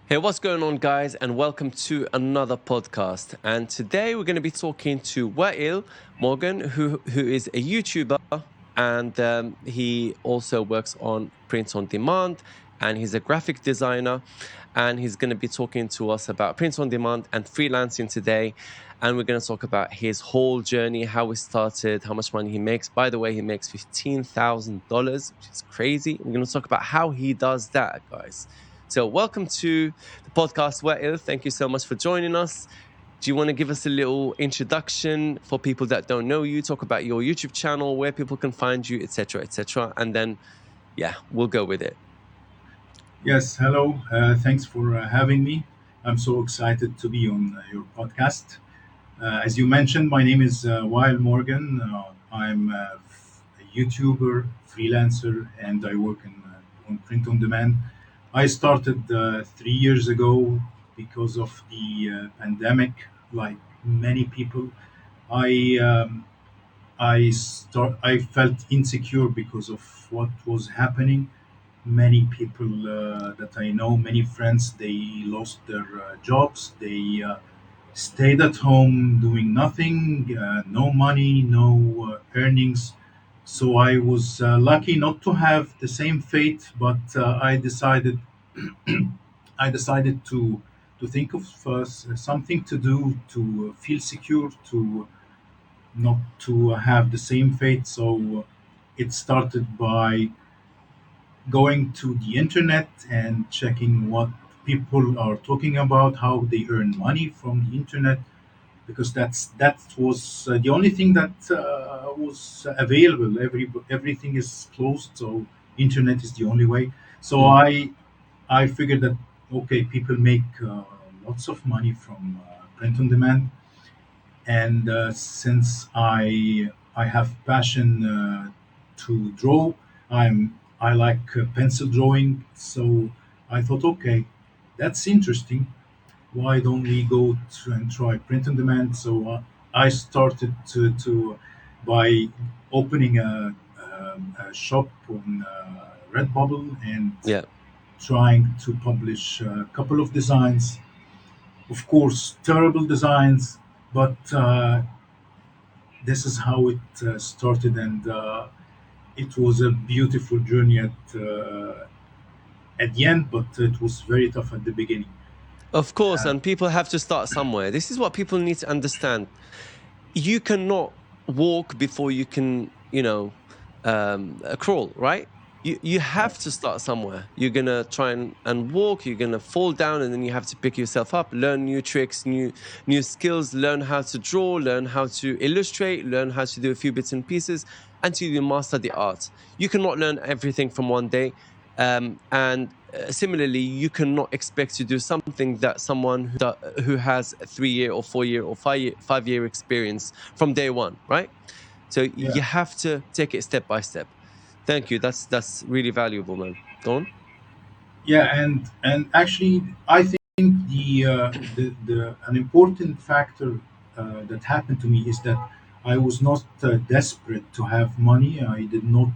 Hey, what's going on, guys? And welcome to another podcast. And today we're going to be talking to Wael Morgan, who is a YouTuber, and he also works on print on demand, and he's a graphic designer. And he's going to be talking to us about print on demand and freelancing today. And we're going to talk about his whole journey, how he started, how much money he makes. By the way, he makes $15,000, which is crazy. We're going to talk about how he does that, guys. So, welcome to the podcast, Wael. Thank you so much for joining us. Do you want to give us a little introduction for people that don't know you? Talk about your YouTube channel, where people can find you, etc., and then, yeah, we'll go with it. Yes, hello. Thanks for having me. I'm so excited to be on your podcast. As you mentioned, my name is Wael Morgan. I'm a YouTuber, freelancer, and I work on print on demand. I started 3 years ago because of the pandemic, like many people. I I felt insecure because of what was happening. Many people that I know, many friends, they lost their jobs. They stayed at home doing nothing, no money, no earnings. So I was lucky not to have the same fate, but I decided to think of something to do to feel secure, to not to have the same fate. So it started by going to the internet and checking what people are talking about, how they earn money from the internet, because that was the only thing that was available. Everything is closed, so internet is the only way. So Mm. I figured that okay, people make lots of money from print on demand, and since I have passion to draw, I like pencil drawing. So I thought, okay, that's interesting. Why don't we go to and try print on demand? So I started to by opening a shop on Redbubble and Yeah. trying to publish a couple of designs. Of course, terrible designs, but this is how it started, and it was a beautiful journey at the end, but it was very tough at the beginning. Of course, Uh, and people have to start somewhere. This is what people need to understand. You cannot walk before you can, crawl, right? You yeah, have to start somewhere. You're gonna try and walk. You're gonna fall down, and then you have to pick yourself up, learn new tricks, new skills, learn how to draw, learn how to illustrate, learn how to do a few bits and pieces until you master the art. You cannot learn everything from one day. And similarly, you cannot expect to do something that someone who has a 3 year or 4 year or 5 year experience from day one, right? So yeah, you have to take it step by step. Thank you. That's really valuable, man. Go on. yeah, and actually, I think the an important factor that happened to me is that I was not desperate to have money. I did not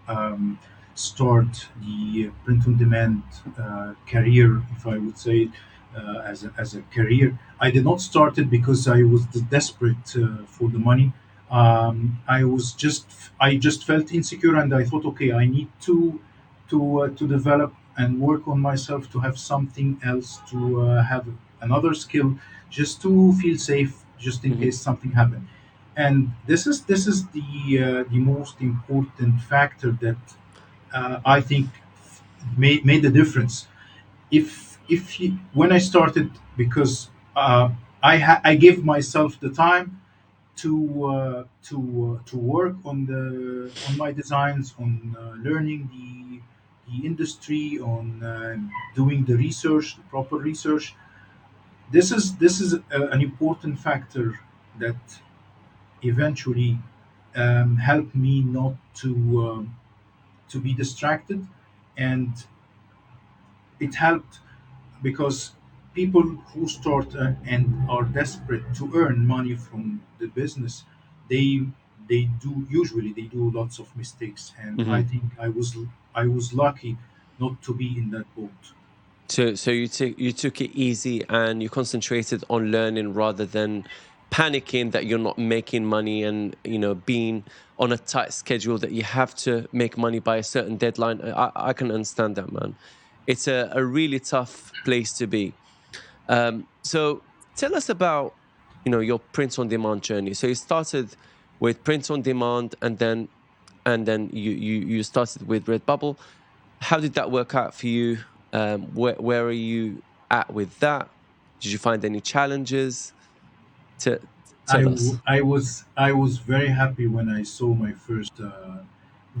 um, start the print on demand career, if I would say, as a career. I did not start it because I was desperate for the money. I just felt insecure, and I thought, okay, I need to develop and work on myself to have something else, to have another skill, just to feel safe, just in Hmm. case something happened. And this is the most important factor that I think made the difference. If you, when I started, because I gave myself the time to work on my designs, on learning the industry, on doing the research, the proper research. This is an important factor that eventually helped me not to be distracted, and it helped because people who start and are desperate to earn money from the business, they they do lots of mistakes, and I Hmm. think I was lucky not to be in that boat. So you took it easy and you concentrated on learning rather than panicking that you're not making money and being on a tight schedule that you have to make money by a certain deadline. I can understand that, man. It's a really tough place to be. So tell us about your print on demand journey. So you started with print on demand, and then you started with Redbubble. How did that work out for you? Where are you at with that? Did you find any challenges? To tell us. I was very happy when I saw my first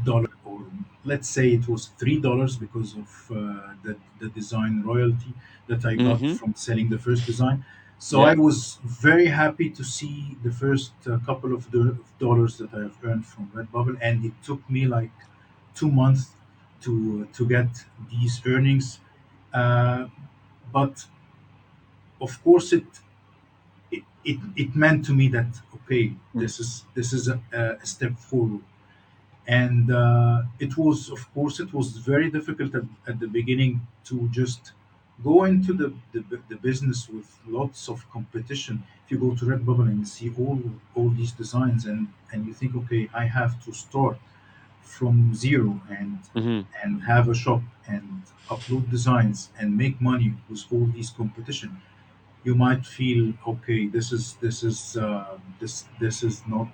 dollar, or let's say it was $3 because of the design royalty that I got Mm-hmm. from selling the first design. So I Yeah. was very happy to see the first couple of dollars that I have earned from Redbubble, and it took me like 2 months to get these earnings. Uh, but of course, it meant to me that okay, Mm. this is a step forward. And it was, of course, it was very difficult at the beginning to just go into the business with lots of competition. If you go to Redbubble and you see all these designs, and you think, okay, I have to start from zero Mm-hmm. and have a shop and upload designs and make money with all these competition, you might feel, okay, this is not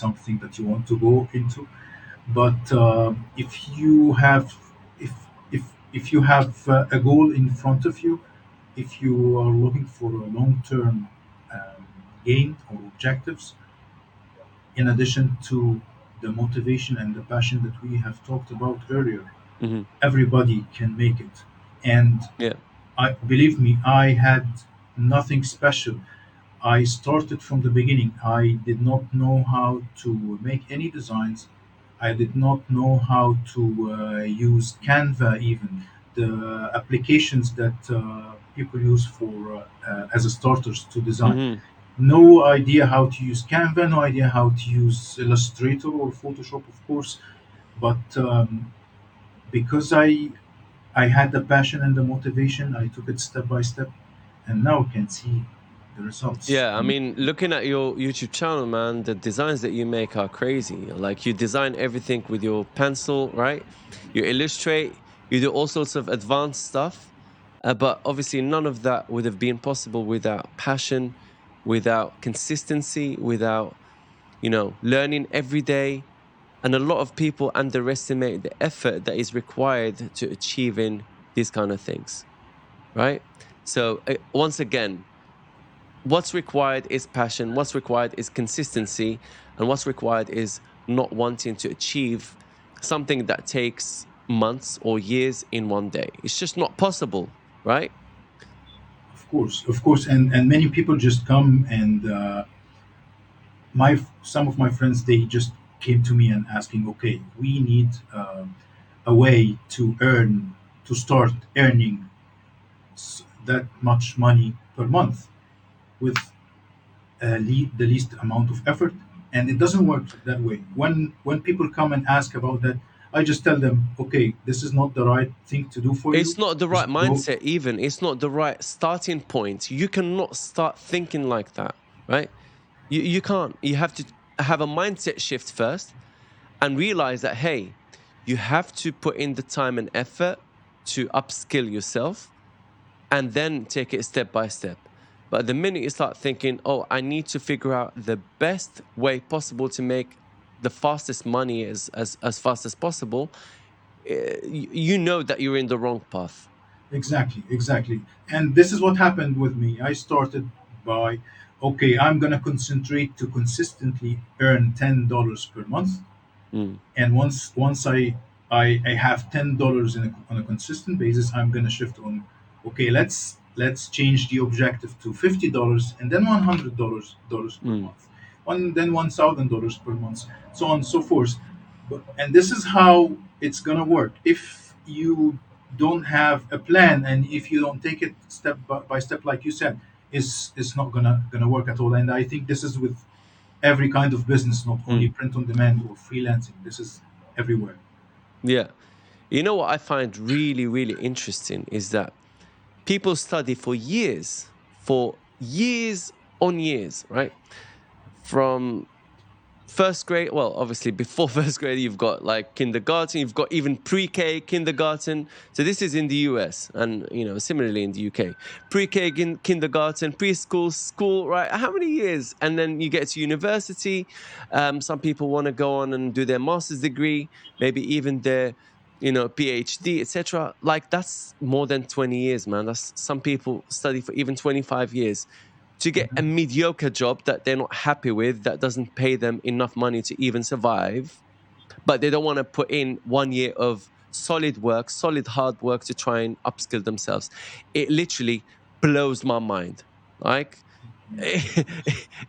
something that you want to go into. But if you have, if if if you have a goal in front of you, if you are looking for a long term gain or objectives, in addition to the motivation and the passion that we have talked about earlier, Mm-hmm. everybody can make it. And Yeah. I believe me, I had nothing special. I started from the beginning. I did not know how to make any designs. I did not know how to use Canva, even the applications that people use for as a starters to design. Mm-hmm. No idea how to use Canva. No idea how to use Illustrator or Photoshop, of course. But because I had the passion and the motivation, I took it step by step, and now I can see the results. Yeah, I mean, looking at your YouTube channel, man, the designs that you make are crazy. Like you design everything with your pencil, right? You illustrate, you do all sorts of advanced stuff. But obviously, none of that would have been possible without passion, without consistency, without, learning every day. And a lot of people underestimate the effort that is required to achieving these kind of things, right? So, once again, what's required is passion, what's required is consistency, and what's required is not wanting to achieve something that takes months or years in one day. It's just not possible, right? Of course, and many people just come and my some of my friends, they just came to me and asking, okay, we need a way to earn, to start earning that much money per month with the least amount of effort, and it doesn't work that way. When people come and ask about that, I just tell them, okay, this is not the right thing to do for you. It's not the Just right go. mindset, even. It's not the right starting point. You cannot start thinking like that, right? You can't. You have to have a mindset shift first and realize that, hey, you have to put in the time and effort to upskill yourself and then take it step by step. But the minute you start thinking, oh, I need to figure out the best way possible to make the fastest money as fast as possible, you know that you're in the wrong path. Exactly, exactly. And this is what happened with me. I started by, okay, I'm gonna concentrate to consistently earn $10 per month, Mm, and once I have $10 on a consistent basis, I'm gonna shift on, okay, let's change the objective to $50 and then $100 per mm. month, then $1,000 per month, so on and so forth. And this is how it's gonna work. If you don't have a plan, and if you don't take it step by step, like you said, is not gonna work at all. And I think this is with every kind of business, not only Mm. print on demand or freelancing. This is everywhere. Yeah. You know what I find really, really interesting is that people study for years on years, right? From first grade, well, obviously before first grade, you've got like kindergarten, you've got even pre-K, kindergarten. So this is in the US and, similarly in the UK. Pre-K, kindergarten, preschool, school, right? How many years? And then you get to university. Some people want to go on and do their master's degree, maybe even their, PhD, etc. Like that's more than 20 years, man. That's some people study for even 25 years to get a mediocre job that they're not happy with, that doesn't pay them enough money to even survive, but they don't want to put in 1 year of solid work, solid hard work to try and upskill themselves. It literally blows my mind. Like,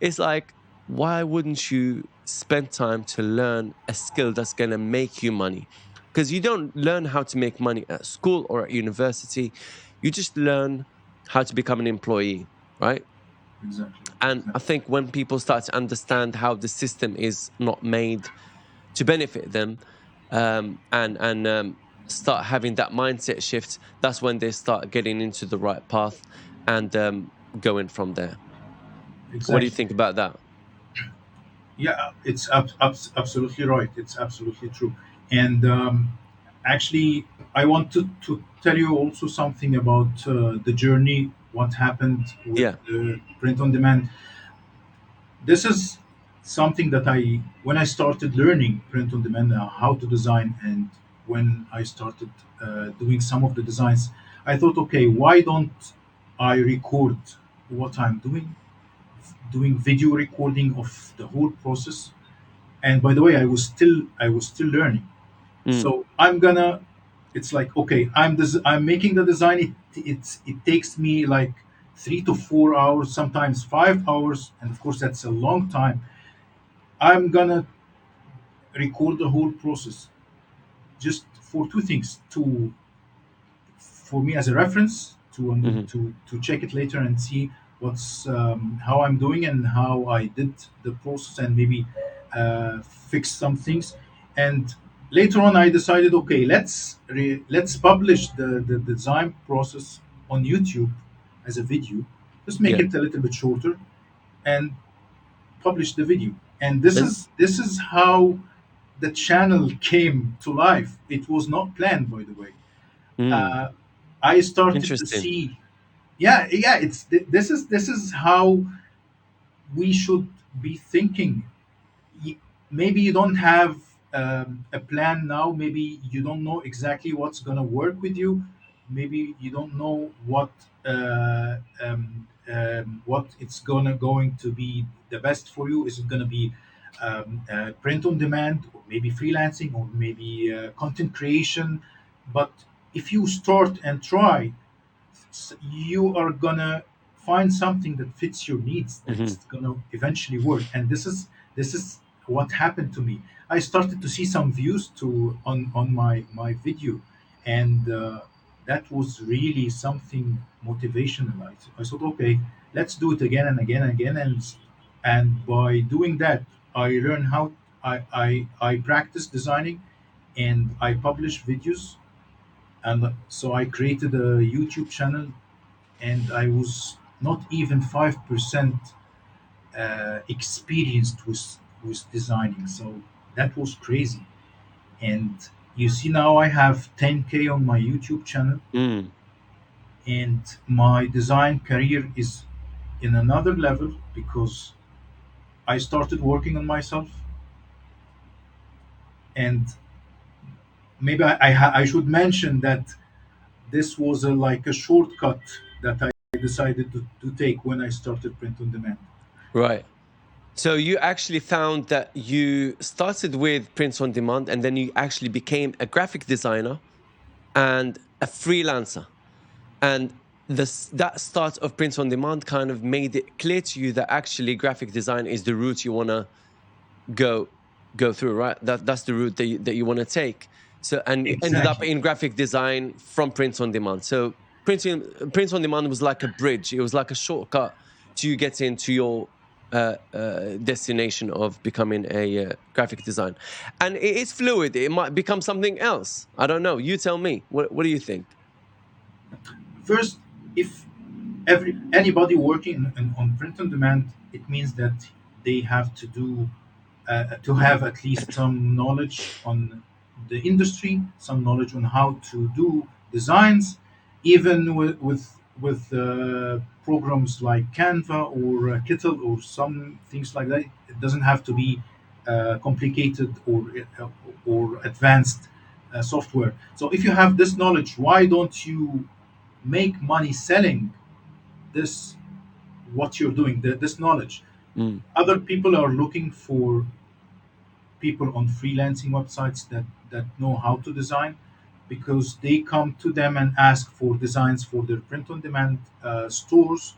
it's like, why wouldn't you spend time to learn a skill that's going to make you money? Because you don't learn how to make money at school or at university. You just learn how to become an employee, right? Exactly. And I think when people start to understand how the system is not made to benefit them, and start having that mindset shift, that's when they start getting into the right path and going from there. What do you Exactly. think about that? Yeah, it's absolutely right. It's absolutely true. And actually, I want to tell you also something about the journey, what happened with Yeah, print on demand. This is something that when I started learning print on demand, how to design, and when I started doing some of the designs, I thought, okay, why don't I record what I'm doing video recording of the whole process. And by the way, I was still learning. mm, So it's like, okay, I'm making the design. It takes me like 3 to 4 hours, sometimes 5 hours, and of course that's a long time. I'm gonna record the whole process just for two things: to for me as a reference hmm, to check it later and see what's how I'm doing and how I did the process, and maybe fix some things. And later on, I decided, okay, let's publish the design process on YouTube as a video. Just make yeah, it a little bit shorter and publish the video. And this and is this is how the channel came to life. It was not planned, by the way. mm, uh, I started to interesting. see, yeah, this is how we should be thinking. Y- Maybe you don't have a plan now. Maybe you don't know exactly what's gonna work with you. Maybe you don't know what it's going to be the best for you. Is it gonna be print on demand, or maybe freelancing, or maybe content creation? But if you start and try, you are gonna find something that fits your needs, Hmm. that's gonna eventually work. And this is what happened to me. I started to see some views to on my video, and that was really something motivational. I thought, okay, let's do it again and again and again. And by doing that, I learned how I practice designing, and I publish videos. And so I created a YouTube channel, and I was not even 5% experienced with designing. So that was crazy. And you see, now I have 10K on my YouTube channel, Mm, and my design career is in another level because I started working on myself. And maybe I should mention that this was like a shortcut that I decided to take when I started print on demand. right. So you actually found that you started with prints on demand and then you actually became a graphic designer and a freelancer. And that start of prints on demand kind of made it clear to you that actually graphic design is the route you want to go go through, right? That's the route that you want to take. So, and you ended up Exactly. in graphic design from prints on demand. So prints on demand was like a bridge. It was like a shortcut to you get into your destination of becoming a graphic design. And it is fluid. It might become something else. I don't know. You tell me. What do you think? First, if anybody working on print on demand, it means that they have to do to have at least some knowledge on the industry, some knowledge on how to do designs, even with programs like Canva or Kittle or some things like that. It doesn't have to be complicated or advanced software. So if you have this knowledge, why don't you make money selling this what you're doing, this knowledge? Mm, Other people are looking for people on freelancing websites that know how to design, because they come to them and ask for designs for their print on demand stores.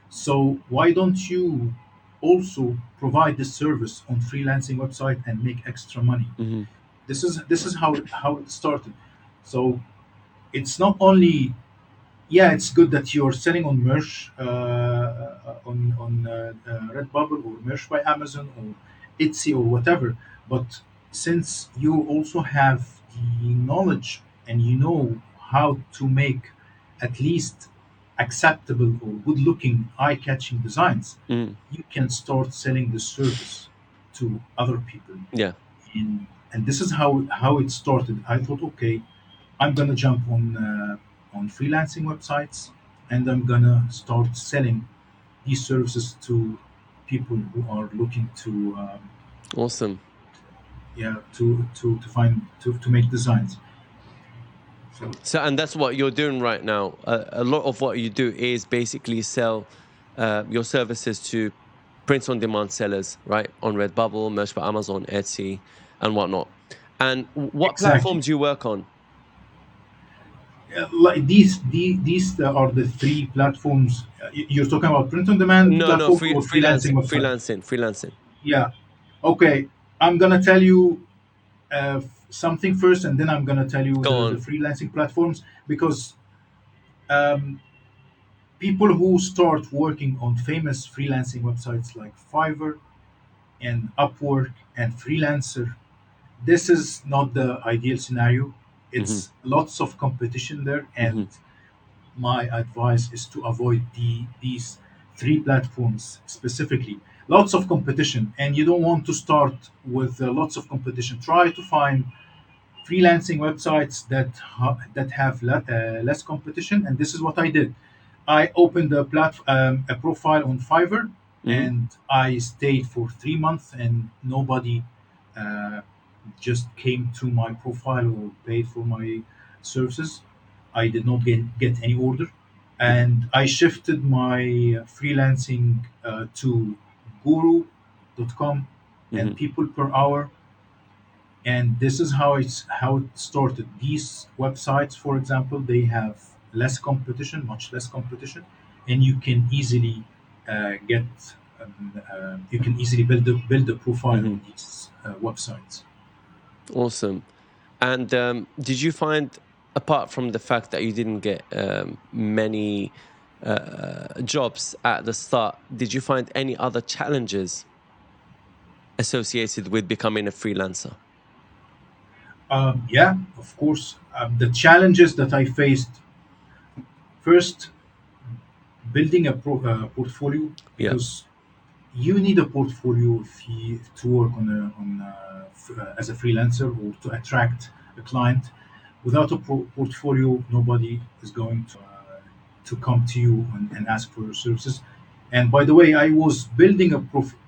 So why don't you also provide this service on freelancing website and make extra money? mm-hmm, This is how it started. So it's not only, yeah, it's good that you're selling on Merch, on Redbubble or Merch by Amazon or Etsy or whatever. But since you also have the knowledge and you know how to make at least acceptable or good-looking, eye-catching designs, mm, you can start selling the service to other people. yeah. And this is how it started. I thought, okay, I'm gonna jump on freelancing websites, and I'm gonna start selling these services to people who are looking to Awesome. yeah to find to make designs. So So, and that's what you're doing right now. A lot of what you do is basically sell your services to print on demand sellers, right? On Redbubble, Merch by Amazon, Etsy, and whatnot. And what exactly. platforms do you work on? Like these are the three platforms. You're talking about print on demand No, no, platform or freelancing freelancing, website? freelancing. Yeah. Okay. I'm gonna tell you something first, and then I'm gonna tell you Go the on. freelancing platforms, because um, people who start working on famous freelancing websites like Fiverr and Upwork and Freelancer, this is not the ideal scenario. Hmm. It's lots of competition there, and Hmm. my advice is to avoid these three platforms specifically. Lots of competition, and you don't want to start with lots of competition. Try to find freelancing websites that have less competition, and this is what I did. I opened a profile on Fiverr, Hmm. and I stayed for 3 months, and nobody uh, just came to my profile or paid for my services. I did not get any order, Hmm. and I shifted my freelancing to Guru.com and Hmm. People Per Hour, and this is how it started. These websites, for example, they have less competition, much less competition, and you can easily get you can easily build a profile Hmm. on these websites. Awesome. And did you find, apart from the fact that you didn't get many jobs at the start, did you find any other challenges associated with becoming a freelancer? Yeah, of course. The challenges that I faced, first, building a portfolio, Yeah. because you need a portfolio to work as a freelancer or to attract a client. Without a portfolio, nobody is going to come to you and ask for your services. And by the way, I was building a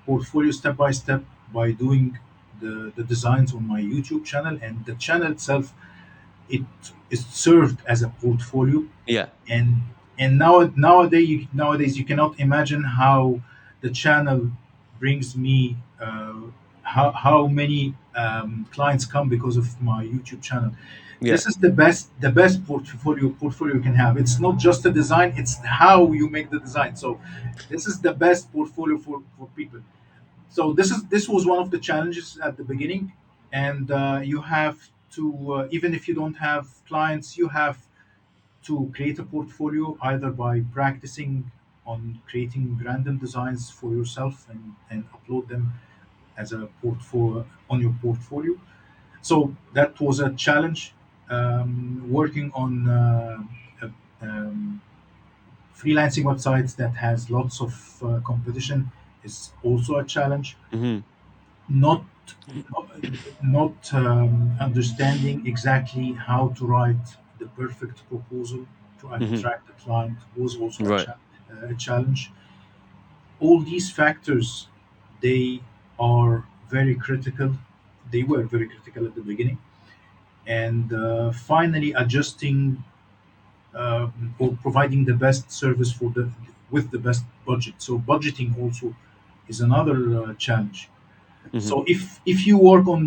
portfolio step by step by doing the designs on my YouTube channel, and the channel itself, it is served as a portfolio. Yeah. And nowadays you cannot imagine how the channel brings me how many clients come because of my YouTube channel. Yeah. This is the best portfolio you can have. It's not just a design, it's how you make the design. So this is the best portfolio for people. So this was one of the challenges at the beginning, and you have to even if you don't have clients, you have to create a portfolio either by practicing on creating random designs for yourself and upload them as a portfolio on your portfolio. So that was a challenge. Working on a, um, freelancing websites that has lots of competition is also a challenge. Hmm. Not not understanding exactly how to write the perfect proposal to Hmm. attract the client was also Right. a challenge. All these factors, they are very critical. They were very critical at the beginning, and finally adjusting or providing the best service for the with the best budget. So budgeting also is another challenge. Hmm. So if you work on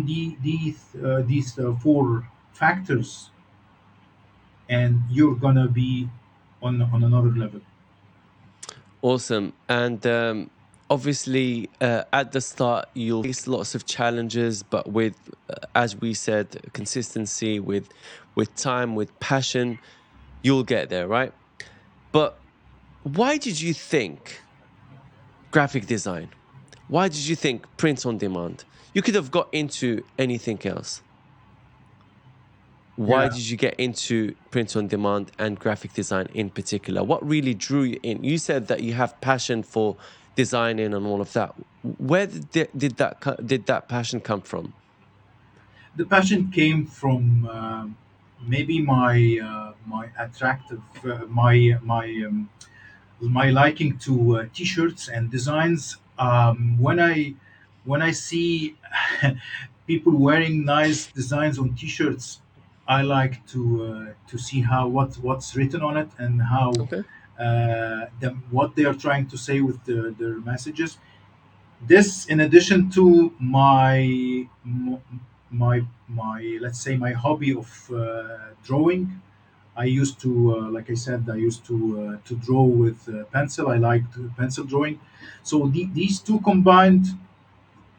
these four factors, and you're gonna be on another level. Awesome. And obviously, at the start, you'll face lots of challenges, but with, as we said, consistency, with time, with passion, you'll get there, right? But why did you think graphic design? Why did you think print on demand? You could have got into anything else. Why Yeah, did you get into print on demand and graphic design in particular? What really drew you in? You said that you have passion for designing and all of that. Where did that passion come from? the passion came from maybe my attractive my liking to t-shirts and designs. When I see people wearing nice designs on t-shirts, I like to see how what's written on it and how Okay. what they are trying to say with their messages. This, in addition to my let's say my hobby of drawing. I used to, like I said, I used to draw with pencil. I liked pencil drawing. So these two combined,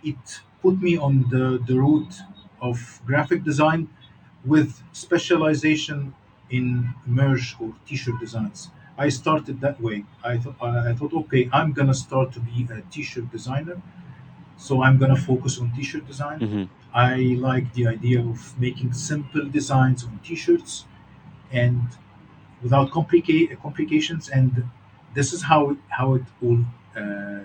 it put me on the route of graphic design with specialization in merge or t-shirt designs. I started that way. I thought, okay, I'm gonna start to be a t-shirt designer, so I'm gonna focus on t-shirt design. Hmm. I like the idea of making simple designs on t-shirts and without complications, and this is how it all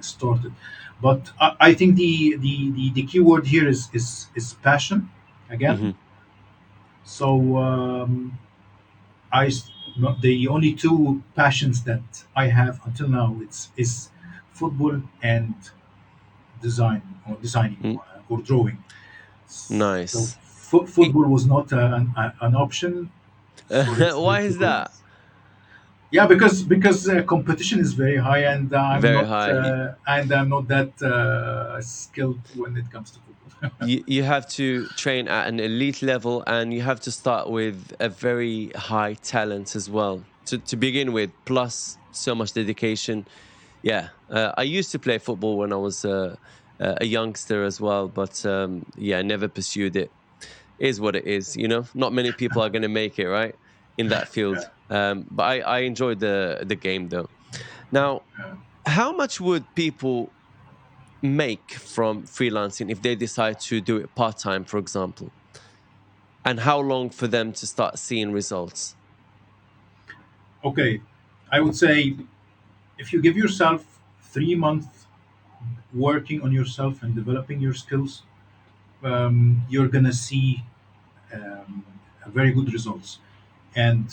started. But I think the key word here is passion again. Hmm. So the only two passions that I have until now, it's is football and design or designing or drawing. So Nice. football was not an option, so Why let's is go with that? this. Yeah, because competition is very high, and Very high. I'm not that skilled when it comes to football. You have to train at an elite level, and you have to start with a very high talent as well to begin with, plus so much dedication. Yeah, I used to play football when I was a youngster as well, but yeah, I never pursued it. Is what it is, you know. Not many people are going to make it right in that field. But I enjoyed the game though. Now, how much would people make from freelancing if they decide to do it part time, for example? And how long for them to start seeing results? Okay, I would say if you give yourself 3 months working on yourself and developing your skills, you're gonna see very good results. And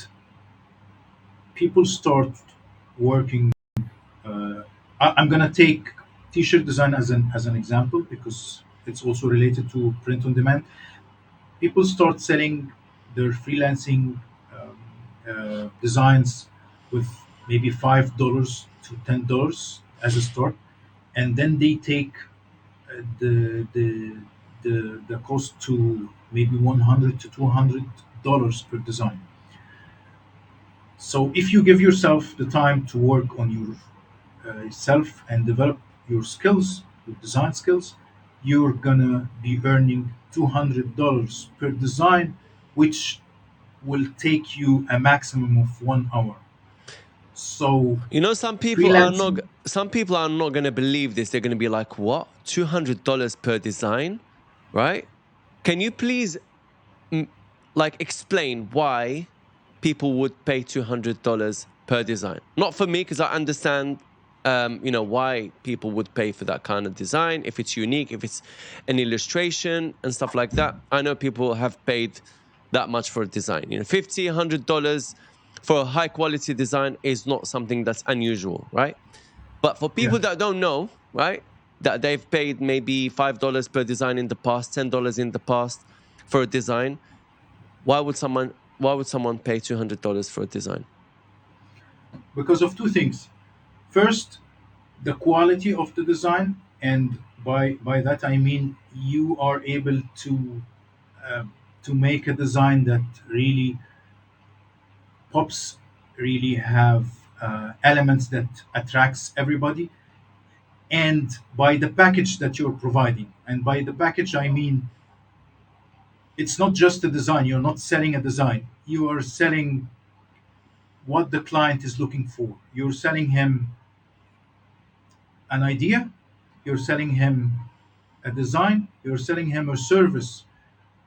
people start working. Uh, I'm gonna take t-shirt design as an example because it's also related to print on demand. People start selling their freelancing designs with maybe $5 to $10 as a start, and then they take the cost to maybe $100 to $200 per design. So if you give yourself the time to work on your self and develop your skills, your design skills, you're gonna be earning $200 per design, which will take you a maximum of 1 hour. So You know, freelancing, some people are not going to believe this. They're going to be like, "What? $200 per design?" Right? Can you please mm, like explain why people would pay $200 per design. Not for me, because I understand, why people would pay for that kind of design. If it's unique, if it's an illustration and stuff like that. I know people have paid that much for a design. $50, $100 for a high quality design is not something that's unusual, right? But for people Yeah. that don't know, right, that they've paid maybe $5 per design in the past, $10 in the past for a design, why would someone pay $200 for a design? Because of two things. First, the quality of the design, and by that I mean you are able um, to make a design that really pops, really have elements that attracts everybody, and by the package that you're providing. And by the package I mean it's not just a design. You're not selling a design. You are selling what the client is looking for. You're selling him an idea. You're selling him a design. You're selling him a service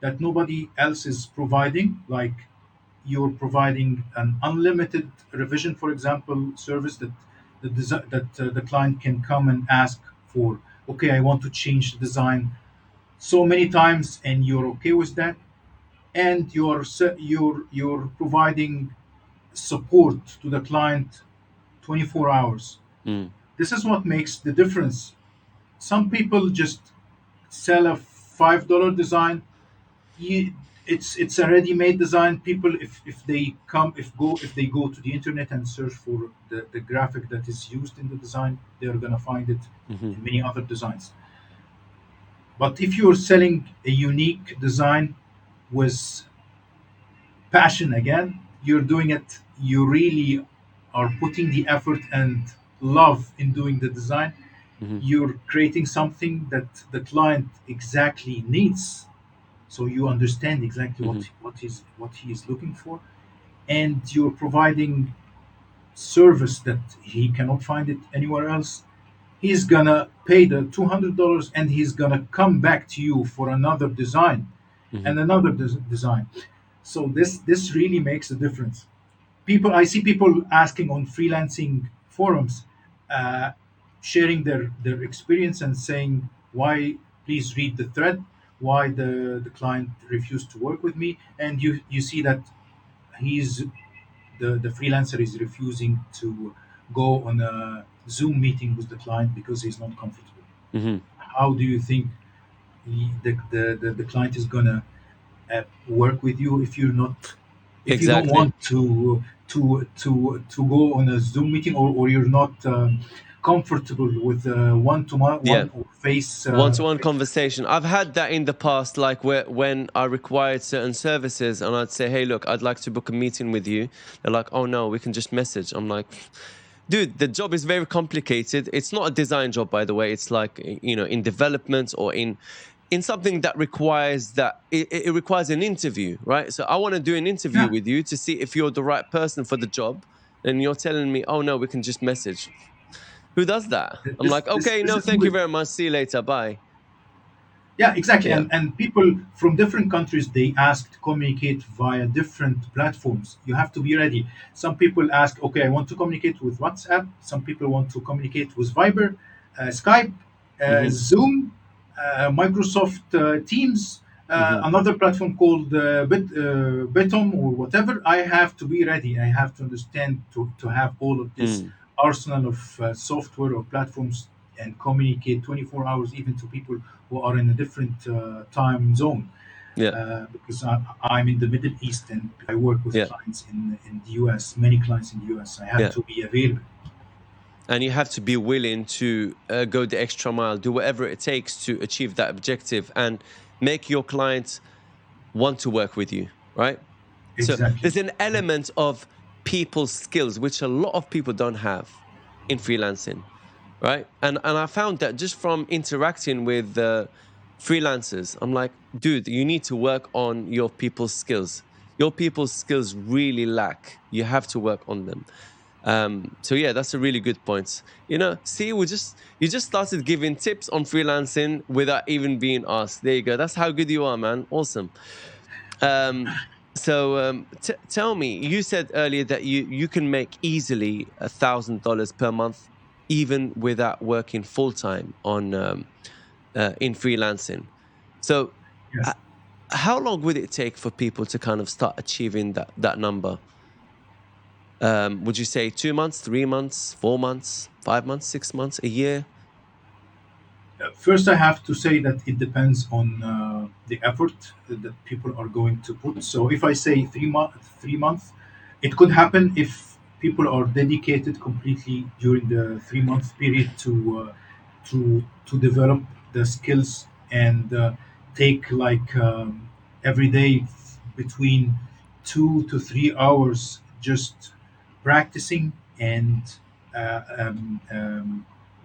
that nobody else is providing, like you're providing an unlimited revision, for example, service that the client can come and ask for. Okay, I want to change the design so many times, and you're okay with that, and you're providing support to the client 24 hours. Mm, This is what makes the difference. Some people just sell a $5 design. you, it's a ready-made design. People, if they go to the internet and search for the graphic that is used in the design, they're gonna find it hmm in many other designs. But if you're selling a unique design with passion, again, you're doing it, you really are putting the effort and love in doing the design. hmm You're creating something that the client exactly needs, so you understand exactly hmm what he is looking for, and you're providing service that he cannot find it anywhere else. He's gonna pay the $200, and he's gonna come back to you for another design hmm and another design. So this really makes a difference. People, I see people asking on freelancing forums, uh, sharing their experience and saying why, please read the thread, why the client refused to work with me. And you see that he's the freelancer is refusing to go on a Zoom meeting with the client because he's not comfortable. hmm How do you think the client is gonna work with you if you're not, if you don't Exactly. want to go on a Zoom meeting, or you're not comfortable with one to Yeah. one or face One-to-one face. conversation. I've had that in the past, like when I required certain services and I'd say, hey, look, I'd like to book a meeting with you. They're like, oh no, we can just message. I'm like, dude, the job is very complicated. It's not a design job, by the way. It's like, in development or in something that requires it requires an interview, right? So I want to do an interview Yeah, with you to see if you're the right person for the job. And you're telling me, oh no, we can just message. Who does that? I'm this like, this okay, this no, is thank you good. very much. See you later. Bye. Yeah, exactly. Yeah. And people from different countries, they ask to communicate via different platforms. You have to be ready. Some people ask, okay, I want to communicate with WhatsApp. Some people want to communicate with Viber, Skype, hmm Zoom, Microsoft Teams, hmm another platform called Betom or whatever. I have to be ready. I have to understand to have all of this Mm. arsenal of software or platforms and communicate 24 hours even to people who are in a different time zone. Yeah. Because I'm in the Middle East and I work with Yeah. clients in the US, many clients in the US. I have Yeah. to be available. And you have to be willing to go the extra mile, do whatever it takes to achieve that objective and make your clients want to work with you, right? So Exactly. there's an element of people skills, which a lot of people don't have in freelancing, right? And I found that just from interacting with freelancers, I'm like, dude, you need to work on your people's skills. Your people's skills really lack. You have to work on them. So yeah, that's a really good point. See, you just started giving tips on freelancing without even being asked. There you go. That's how good you are, man. Awesome. Um, So tell me, you said earlier that you can make easily $1,000 per month, even without working full time on in freelancing. So, Yes. uh, how long would it take for people to kind of start achieving that number? Would you say 2 months, 3 months, 4 months, 5 months, 6 months, a year? First, I have to say that it depends on the effort that people are going to put. So, if I say 3 months, 3 months, it could happen if people are dedicated completely during the 3 month period to develop the skills and take like every day between 2 to 3 hours just practicing and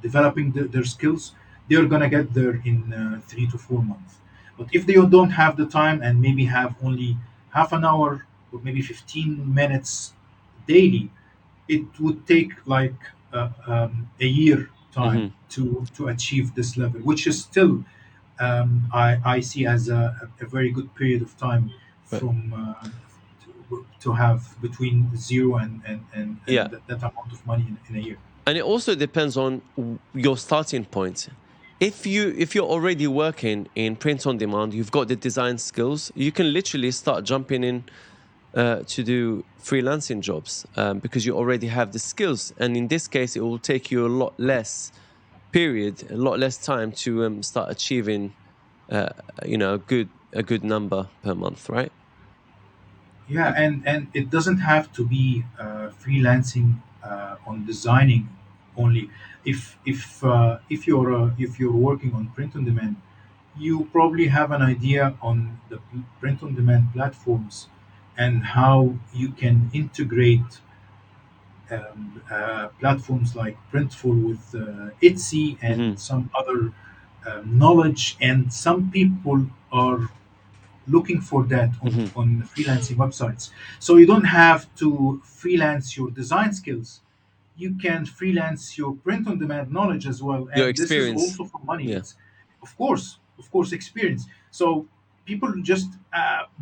developing their skills. They're gonna get there in 3 to 4 months. But if they don't have the time and maybe have only half an hour or maybe 15 minutes daily, it would take like a year time Hmm. to achieve this level, which is still I see as a very good period of time Right. from to have between zero and Yeah. that amount of money in a year. And it also depends on your starting point. If you're already working in print on demand, you've got the design skills, you can literally start jumping in to do freelancing jobs, because you already have the skills. And in this case, it will take you a lot less period, a lot less time to start achieving, uh, a good number per month, right? Yeah, and it doesn't have to be freelancing on designing only. If you're working on print on demand, you probably have an idea on the print on demand platforms and how you can integrate platforms like Printful with Etsy and Hmm. some other knowledge. And some people are looking for that Hmm. on freelancing websites. So you don't have to freelance your design skills. You can freelance your print on demand knowledge as well. Your And this is experience. also for money. Yeah. It's of course, experience. So people just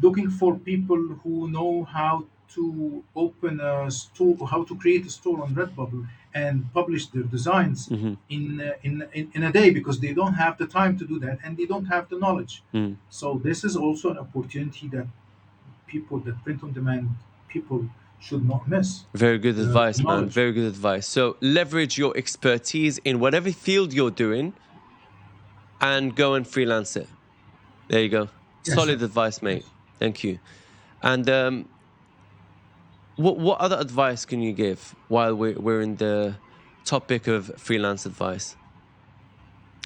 looking for people who know how to open a store, how to create a store on Redbubble and publish their designs Hmm. in a day because they don't have the time to do that and they don't have the knowledge. Mm. So this is also an opportunity that people that print on demand people should not miss. Very good The advice, man. knowledge. Very good advice. So leverage your expertise in whatever field you're doing and go and freelance it. There you go. Yes, sir. Solid advice, mate. Yes. Thank you. And what other advice can you give while we're in the topic of freelance advice?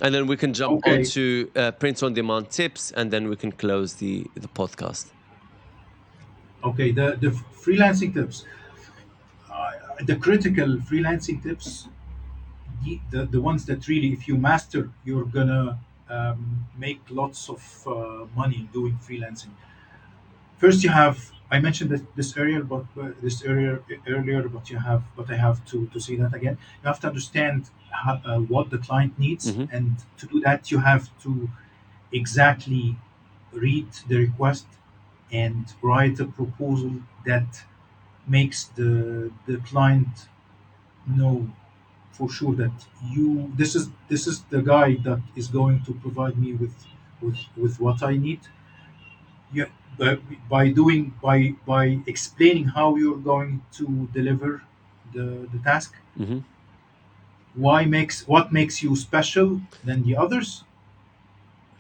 And then we can jump on Okay. to print on demand tips, and then we can close the podcast. Okay. The freelancing tips. The critical freelancing tips. The ones that really, if you master, you're gonna make lots of money doing freelancing. First, you have. I mentioned this earlier, but I have to say that again. You have to understand what the client needs, Hmm. and to do that, you have to exactly read the request and write a proposal that makes the client know for sure that you this is the guy that is going to provide me with what I need. Yeah, but by explaining how you're going to deliver the task, Hmm. what makes you special than the others,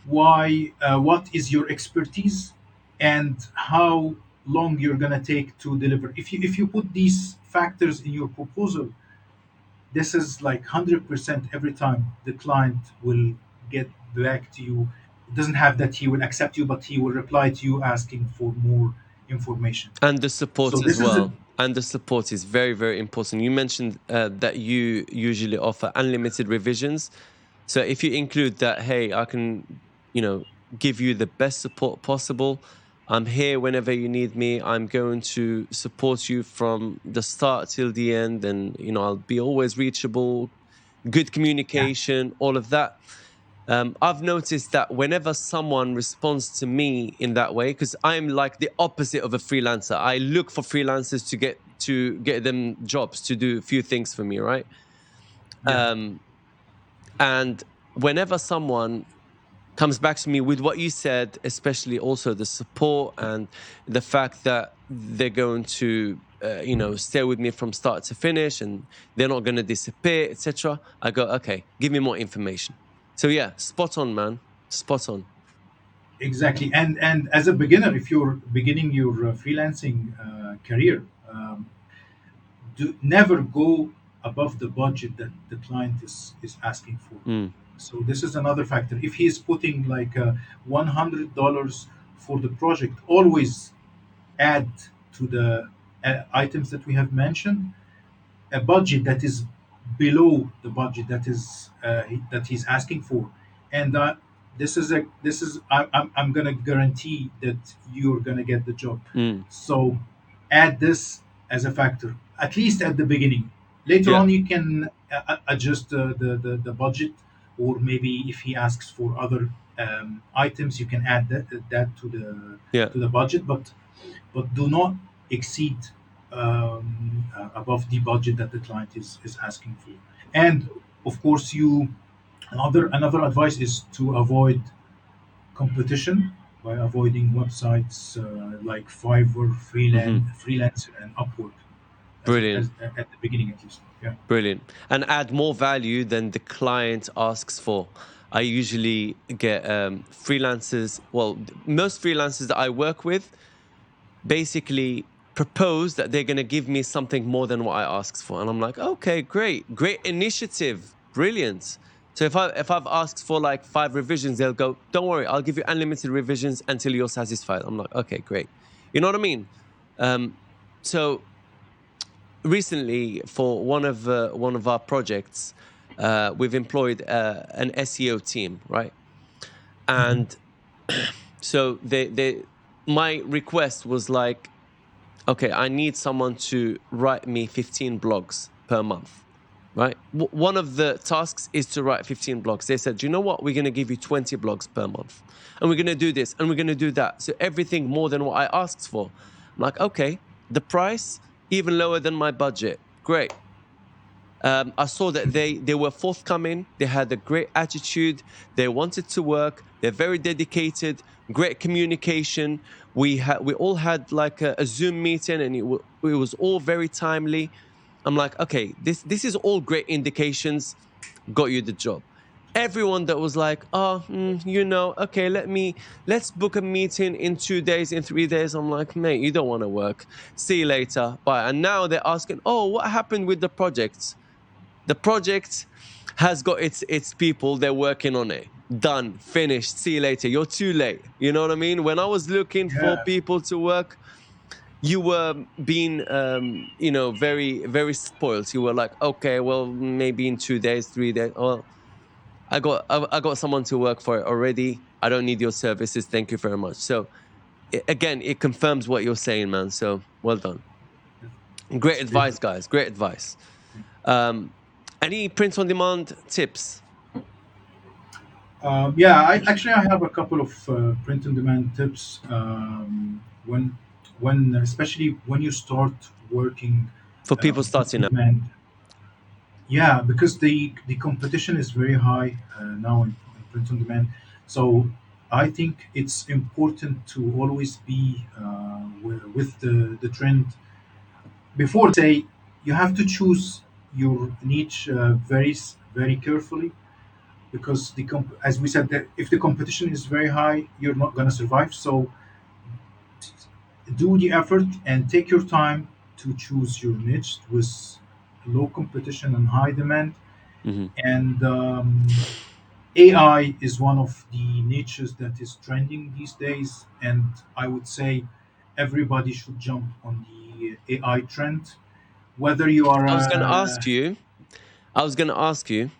why what is your expertise, and how long you're gonna take to deliver. If you put these factors in your proposal, this is like 100% every time the client will get back to you. It doesn't have that he will accept you, but he will reply to you asking for more information. And the So support as this is a well. And the support is very, very important. You mentioned that you usually offer unlimited revisions. So if you include that, hey, I can, you know, give you the best support possible. I'm here whenever you need me. I'm going to support you from the start till the end, and I'll be always reachable. Good yeah, communication, all of that. I've noticed that whenever someone responds to me in that way, because I'm like the opposite of a freelancer, I look for freelancers to get them jobs to do a few things for me, right? Yeah. Um, and whenever someone comes back to me with what you said, especially also the support and the fact that they're going to, stay with me from start to finish and they're not going to disappear, etc. I go, okay, give me more information. So yeah, spot on, man, spot on. Exactly. And as a beginner, if you're beginning your freelancing career, do never go above the budget that the client is asking for. Mm, So this is another factor. If he is putting like $100 for the project, always add to the items that we have mentioned a budget that is below the budget that he's asking for, and I'm gonna guarantee that you're gonna get the job. mm, So add this as a factor, at least at the beginning. Later yeah, on, you can adjust the budget, or maybe if he asks for other items, you can add that yeah. to the budget, but do not exceed above the budget that the client is asking for. And of course, you another advice is to avoid competition by avoiding websites like Fiverr, Hmm. Freelancer, and Upwork Brilliant. as at the beginning at least. Yeah. Brilliant. And add more value than the client asks for. I usually get freelancers, well, most freelancers that I work with basically propose that they're going to give me something more than what I asked for. And I'm like, okay, great initiative. Brilliant. So if I've asked for like 5 revisions, they'll go, don't worry, I'll give you unlimited revisions until you're satisfied. I'm like, okay, great. You know what I mean? Um, so recently for one of our projects, we've employed an SEO team, right? Mhm. And so they my request was like, okay, I need someone to write me 15 blogs per month, right? One of the tasks is to write 15 blogs. They said, you know what? We're going to give you 20 blogs per month. And we're going to do this and we're going to do that. So everything more than what I asked for. I'm like, okay, the price, even lower than my budget. Great. I saw that they were forthcoming. They had a great attitude. They wanted to work. They're very dedicated. Great communication. We all had like a Zoom meeting, and it was all very timely. I'm like, okay, this is all great indications. Got you the job. Everyone that was like, oh, okay, let's book a meeting in 2 days, in 3 days. I'm like, mate, you don't want to work. See you later. Bye. And now they're asking, oh, what happened with the projects? The project has got its people. They're working on it. Done, finished. See you later. You're too late. You know what I mean? When I was looking for Yeah. people to work, you were being, very, very spoiled. You were like, okay, well, maybe in 2 days, 3 days. Well, I got someone to work for it already. I don't need your services. Thank you very much. So again, it confirms what you're saying, man. So well done. Great advice, Definitely. guys. Great advice. Um, any print on demand tips? Yeah, I have a couple of print on demand tips. When especially when you start working For people on print starting on out. demand. Yeah, because the competition is very high now in print on demand. So I think it's important to always be with the trend. Before say, you have to choose your niche very carefully, because as we said, that if the competition is very high, you're not going to survive. So do the effort and take your time to choose your niche with low competition and high demand. Mhm. And AI is one of the niches that is trending these days, and I would say everybody should jump on the AI trend. Whether you are I was going to ask you. I was going to ask you.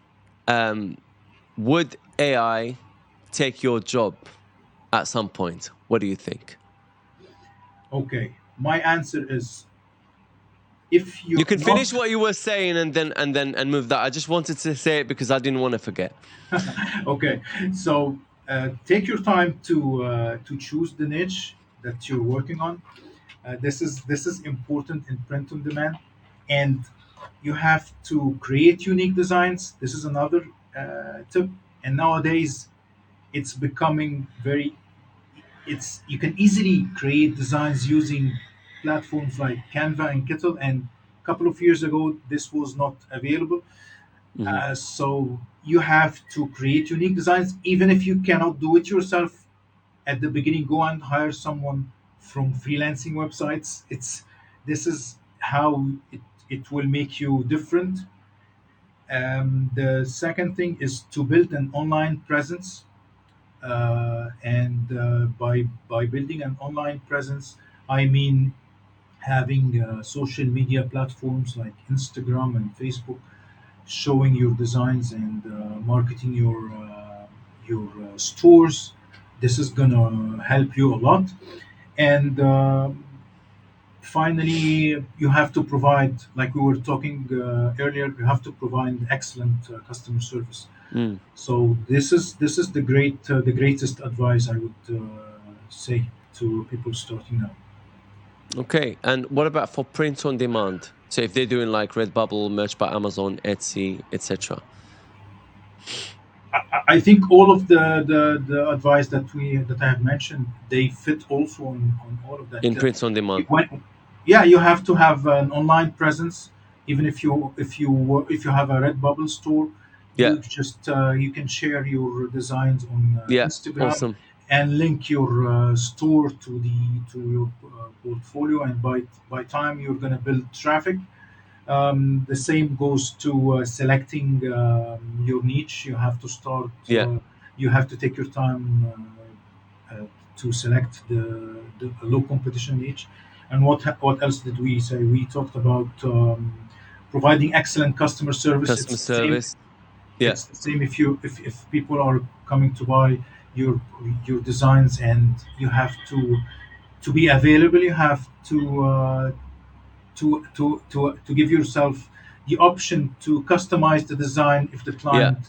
Um, would AI take your job at some point? What do you think? okay, my answer is If You you're can finish not what you were saying and move that. I just wanted to say it because I didn't want to forget. okay, so take your time to choose the niche that you're working on. This is important in print on demand, and you have to create unique designs. This is another tip. And nowadays, it's becoming very. It's you can easily create designs using platforms like Canva and Kittle. And a couple of years ago, this was not available. Hmm. So you have to create unique designs, even if you cannot do it yourself at the beginning. Go and hire someone from freelancing websites. It's This is how it will make you different. The second thing is to build an online presence, and by building an online presence, I mean having social media platforms like Instagram and Facebook, showing your designs and marketing your stores. This is gonna help you a lot. And finally, you have to provide, like we were talking earlier, you have to provide excellent customer service. Mm. So this is the greatest advice I would say to people starting now. Okay. And what about for print on demand? So if they're doing like Redbubble, Merch by Amazon, Etsy, etc. I think all of the advice that I have mentioned, they fit also on all of that. In print on demand. Yeah, you have to have an online presence. Even if you have a Redbubble store, Yeah. you can share your designs on Yeah. Instagram Awesome. and link your store to your portfolio. And by time you're gonna build traffic. The same goes to selecting your niche. You have to start. Yeah. You have to take your time to select the low competition niche. And what else did we say? We talked about providing excellent customer service. Customer service. Yeah. It's the same if people are coming to buy your your designs, and you have to be available. You have to give yourself the option to customize the design if the Yeah. client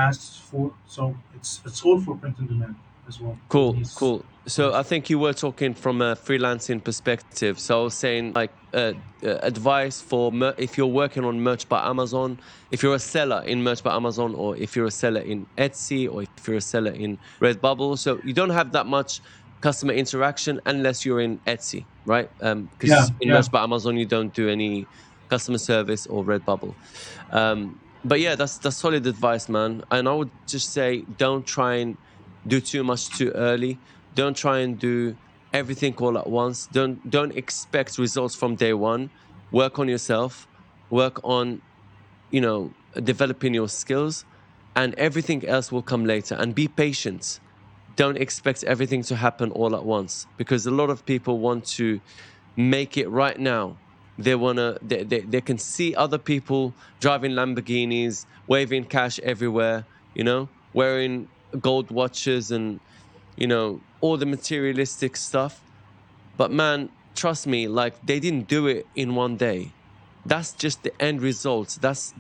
asks for. So it's all for print on demand as well. All Cool, these cool. So I advice. think you were talking from a freelancing perspective. So I was saying like advice for if you're working on Merch by Amazon, if you're a seller in Merch by Amazon, or if you're a seller in Etsy, or if you're a seller in Redbubble. So you don't have that much customer interaction unless you're in Etsy, right? Yeah, Because in yeah, Merch by Amazon you don't do any customer service or Redbubble. But yeah, that's solid advice, man. And I would just say don't try and do too much too early. Don't try and do everything all at once. Don't expect results from day one. Work on yourself. Work on, developing your skills, and everything else will come later. And be patient. Don't expect everything to happen all at once, because a lot of people want to make it right now. They can see other people driving Lamborghinis, waving cash everywhere, wearing gold watches and all the materialistic stuff. But man, trust me, like they didn't do it in one day. That's just the end result. That's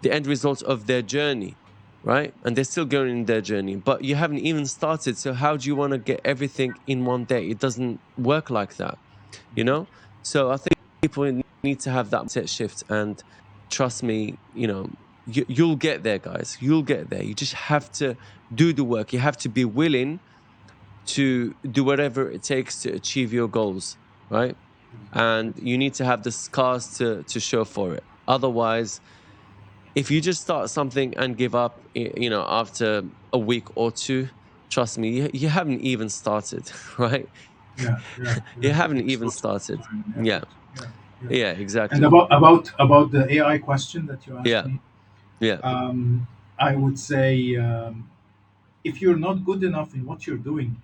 the end result of their journey, right? And they're still going in their journey, but you haven't even started. So how do you want to get everything in one day? It doesn't work like that, you know? So I think people need to have that mindset shift. And trust me, you'll get there, guys. You'll get there. You just have to do the work. You have to be willing to do whatever it takes to achieve your goals, right? And you need to have the scars to show for it. Otherwise, if you just start something and give up, after a week or two, trust me, you haven't even started, right? yeah, yeah, You yeah. It haven't takes even lots of started. time and Yeah, effort. Yeah, yeah. yeah, And exactly. about the AI question that you asked Yeah, me, yeah, I would say, if you're not good enough in what you're doing,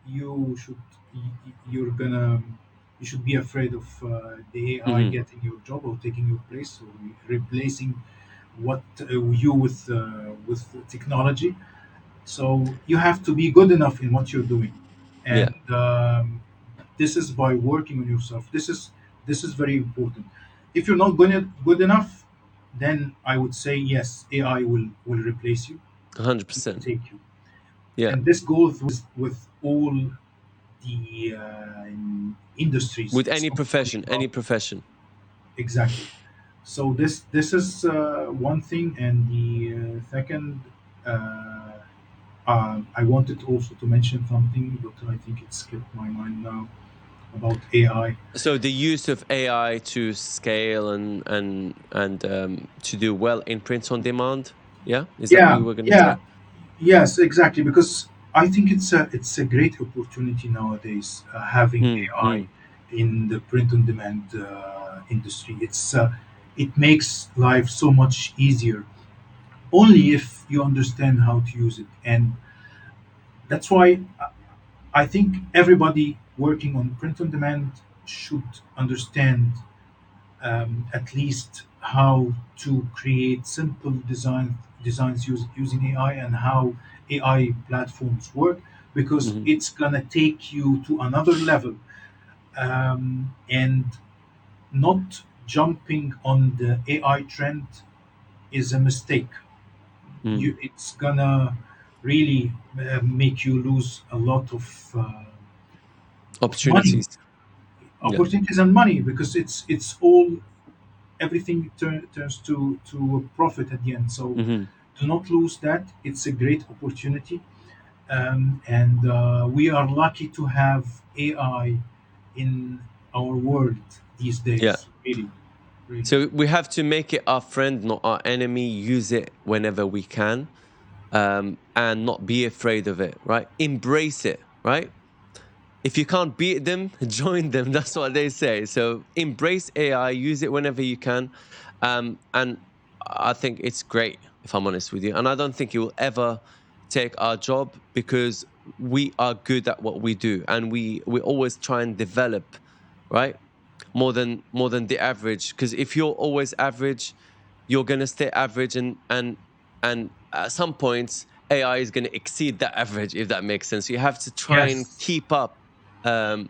you should you're gonna you should be afraid of the AI hmm, getting your job or taking your place or replacing what you with technology. So you have to be good enough in what you're doing, yeah, and this is by working on yourself. This is This is very important. If you're not good enough, then I would say yes, AI will replace you, will 100%. take you. Yeah. And this goes with all the industries. With It's any not only profession, about exactly. So this is one thing, and the second, I wanted also to mention something, but I think it skipped my mind now about AI. So the use of AI to scale and to do well in print on demand. Yeah, is that what Yeah, you were going to yeah, say? yes, exactly. Because I think it's a great opportunity nowadays having Mm, AI mm, in the print on demand industry. It makes life so much easier only if you understand how to use it, and that's why I think everybody working on print on demand should understand at least how to create simple designs using AI and how AI platforms work, because mhm, it's gonna take you to another level, and not jumping on the AI trend is a mistake. mm. It's gonna really make you lose a lot of money, Opportunities. Yeah. opportunities and money, because it's all everything turns to a profit at the end. So Hmm. do not lose that. It's a great opportunity, and we are lucky to have AI in our world these Yeah. days. Really, really. So we have to make it our friend, not our enemy. Use it whenever we can, and not be afraid of it. Right? Embrace it. Right? If you can't beat them, join them. That's what they say. So embrace AI, use it whenever you can. And I think it's great, if I'm honest with you. And I don't think it will ever take our job because we are good at what we do. And we always try and develop, right? More than the average. Because if you're always average, you're gonna stay average and at some points AI is gonna exceed that average, if that makes sense. You have to try and Yes, keep up. um,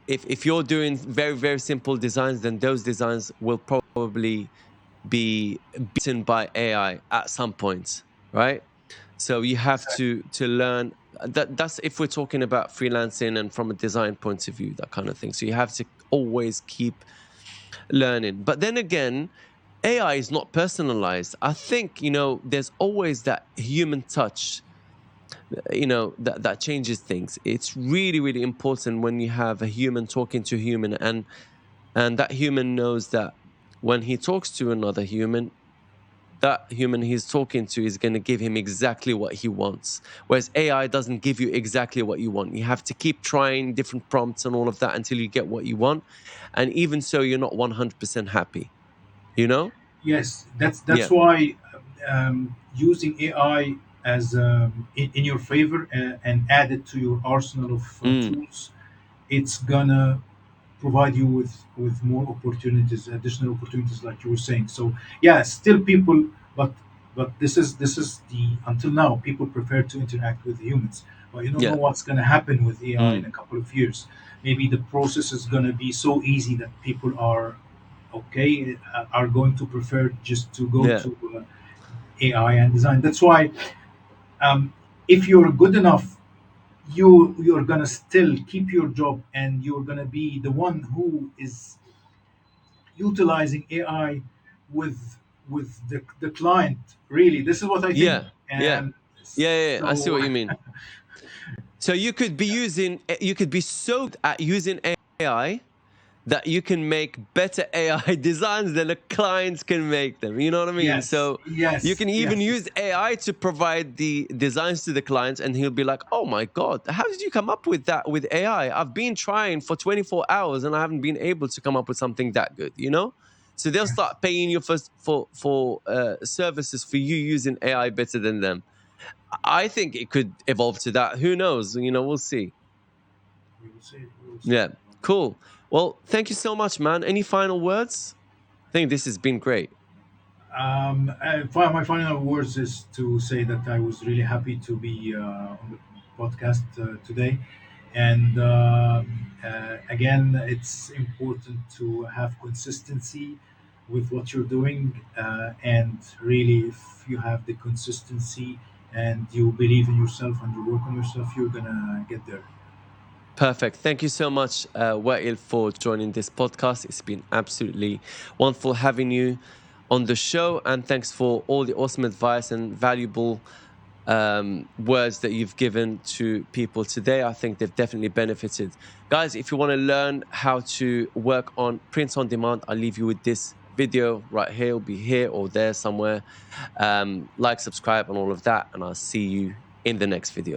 if you're doing very very simple designs, then those designs will probably be beaten by AI at some point, right? So you have exactly. to learn that's if we're talking about freelancing and from a design point of view, that kind of thing. So you have to always keep learning. But then again, AI is not personalized. I think, there's always that human touch, that changes things. It's really really important when you have a human talking to a human, and that human knows that when he talks to another human, that human he's talking to is going to give him exactly what he wants, whereas AI doesn't give you exactly what you want. You have to keep trying different prompts and all of that until you get what you want, and even so you're not 100% happy, you know Yes, that's yeah. why using AI as in your favor, and add it to your arsenal of Mm, tools, it's gonna provide you with more opportunities, additional opportunities, like you were saying. So yeah, still people, but this is the until now people prefer to interact with humans, but you don't know yeah. what's going to happen with AI in Mm, a couple of years. Maybe the process is going to be so easy that people are going to prefer just to go yeah. to AI and design. That's why, um, if you're good enough, you're gonna still keep your job, and you're gonna be the one who is utilizing AI with the client. Really, this is what I think. Yeah, yeah, And yeah, yeah, yeah. I see so what you mean. So you could be so good at using AI that you can make better AI designs than the clients can make them. You know what I mean? yes, So you yes, can even yes, use AI to provide the designs to the clients, and he'll be like, "Oh my god, how did you come up with that with AI? I've been trying for 24 hours and I haven't been able to come up with something that good." So they'll yes. start paying you for services for you using AI better than them. I think it could evolve to that. Who knows? We'll see. We will see. We will see. Yeah, cool. Well, thank you so much, man. Any final words? I think this has been great. My final words is to say that I was really happy to be on the podcast today, And again, it's important to have consistency with what you're doing. And really, if you have the consistency and you believe in yourself and you work on yourself, you're gonna get there. Perfect. Thank you so much, Wa'il, for joining this podcast. It's been absolutely wonderful having you on the show. And thanks for all the awesome advice and valuable words that you've given to people today. I think they've definitely benefited. Guys, if you want to learn how to work on prints on demand, I'll leave you with this video right here. It'll be here or there somewhere. Like, subscribe, and all of that. And I'll see you in the next video.